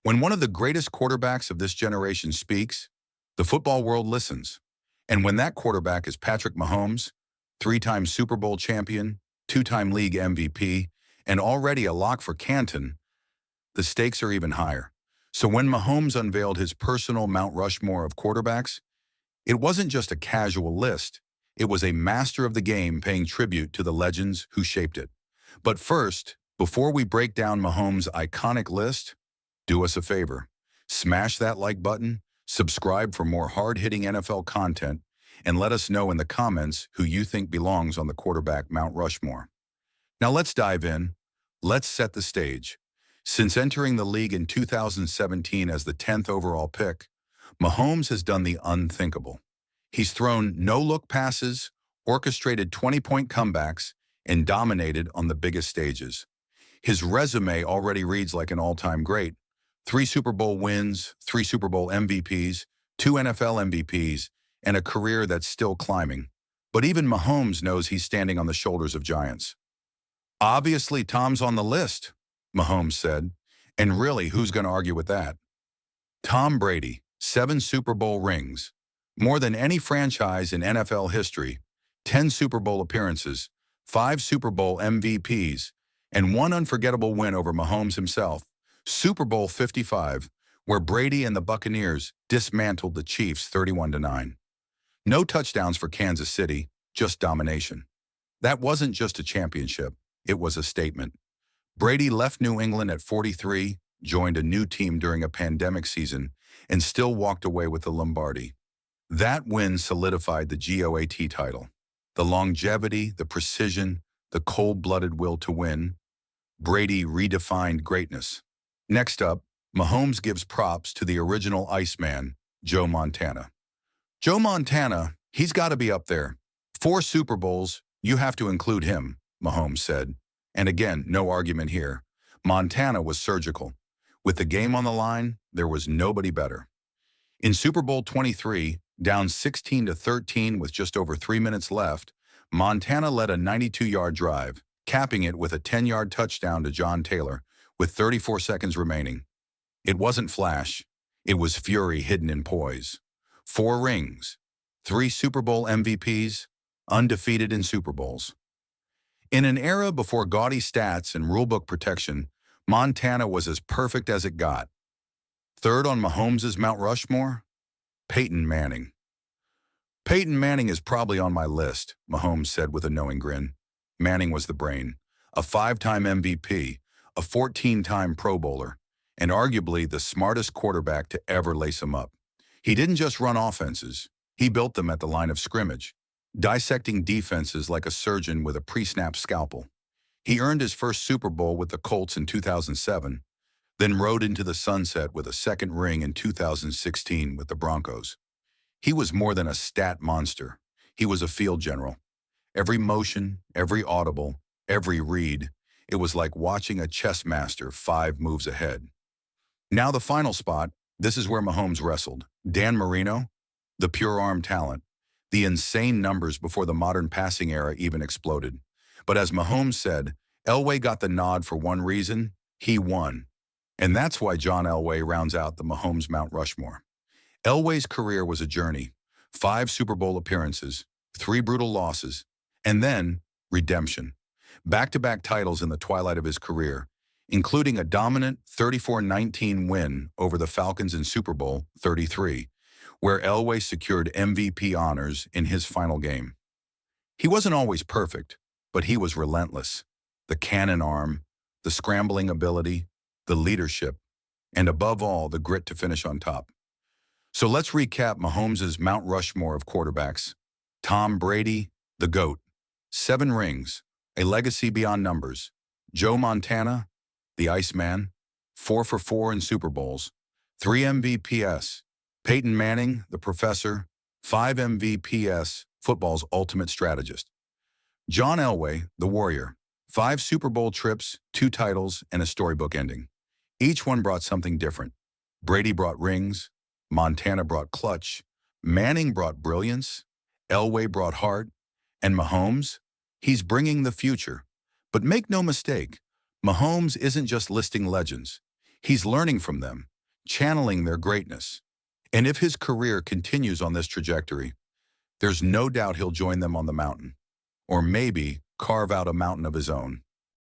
When one of the greatest quarterbacks of this generation speaks, the football world listens. And when that quarterback is Patrick Mahomes, three-time Super Bowl champion, two-time league MVP, and already a lock for Canton, the stakes are even higher. So when Mahomes unveiled his personal Mount Rushmore of quarterbacks, it wasn't just a casual list. It was a master of the game paying tribute to the legends who shaped it. But first, before we break down Mahomes' iconic list, do us a favor. Smash that like button, subscribe for more hard-hitting NFL content, and let us know in the comments who you think belongs on the quarterback Mount Rushmore. Now let's dive in. Let's set the stage. Since entering the league in 2017 as the 10th overall pick, Mahomes has done the unthinkable. He's thrown no-look passes, orchestrated 20-point comebacks, and dominated on the biggest stages. His resume already reads like an all-time great. 3 Super Bowl wins, 3 Super Bowl MVPs, 2 NFL MVPs, and a career that's still climbing. But even Mahomes knows he's standing on the shoulders of giants. Obviously, Tom's on the list, Mahomes said. And really, who's going to argue with that? Tom Brady, 7 Super Bowl rings, more than any franchise in NFL history, 10 Super Bowl appearances, 5 Super Bowl MVPs, and 1 unforgettable win over Mahomes himself, Super Bowl 55, where Brady and the Buccaneers dismantled the Chiefs 31-9. No touchdowns for Kansas City, just domination. That wasn't just a championship, it was a statement. Brady left New England at 43, joined a new team during a pandemic season, and still walked away with the Lombardi. That win solidified the GOAT title. The longevity, the precision, the cold-blooded will to win. Brady redefined greatness. Next up, Mahomes gives props to the original Iceman, Joe Montana. Joe Montana, he's got to be up there. 4 Super Bowls, you have to include him, Mahomes said. And again, no argument here. Montana was surgical. With the game on the line, there was nobody better. In Super Bowl 23, down 16-13 with just over 3 minutes left, Montana led a 92-yard drive, capping it with a 10-yard touchdown to John Taylor, with 34 seconds remaining. It wasn't flash. It was fury hidden in poise. 4 rings, 3 Super Bowl MVPs, undefeated in Super Bowls. In an era before gaudy stats and rulebook protection, Montana was as perfect as it got. Third on Mahomes' Mount Rushmore, Peyton Manning. Peyton Manning is probably on my list, Mahomes said with a knowing grin. Manning was the brain, a 5-time MVP, a 14-time Pro Bowler, and arguably the smartest quarterback to ever lace him up. He didn't just run offenses, he built them at the line of scrimmage, dissecting defenses like a surgeon with a pre-snap scalpel. He earned his first Super Bowl with the Colts in 2007, then rode into the sunset with a second ring in 2016 with the Broncos. He was more than a stat monster. He was a field general. Every motion, every audible, every read, it was like watching a chess master 5 moves ahead. Now the final spot, this is where Mahomes wrestled. Dan Marino, the pure arm talent, the insane numbers before the modern passing era even exploded. But as Mahomes said, Elway got the nod for one reason: he won. And that's why John Elway rounds out the Mahomes Mount Rushmore. Elway's career was a journey: 5 Super Bowl appearances, 3 brutal losses, and then redemption. Back-to-back titles in the twilight of his career, including a dominant 34-19 win over the Falcons in Super Bowl 33, where Elway secured MVP honors in his final game. He wasn't always perfect, but he was relentless. The cannon arm, the scrambling ability, the leadership, and above all, the grit to finish on top. So let's recap Mahomes' Mount Rushmore of quarterbacks. Tom Brady, the GOAT, 7 rings, a legacy beyond numbers. Joe Montana, the Iceman, 4 for 4 in Super Bowls, 3 MVPs. Peyton Manning, the Professor, 5 MVPs, football's ultimate strategist. John Elway, the Warrior, 5 Super Bowl trips, 2 titles, and a storybook ending. Each one brought something different. Brady brought rings, Montana brought clutch, Manning brought brilliance, Elway brought heart, and Mahomes, he's bringing the future. But make no mistake, Mahomes isn't just listing legends. He's learning from them, channeling their greatness. And if his career continues on this trajectory, there's no doubt he'll join them on the mountain, or maybe carve out a mountain of his own.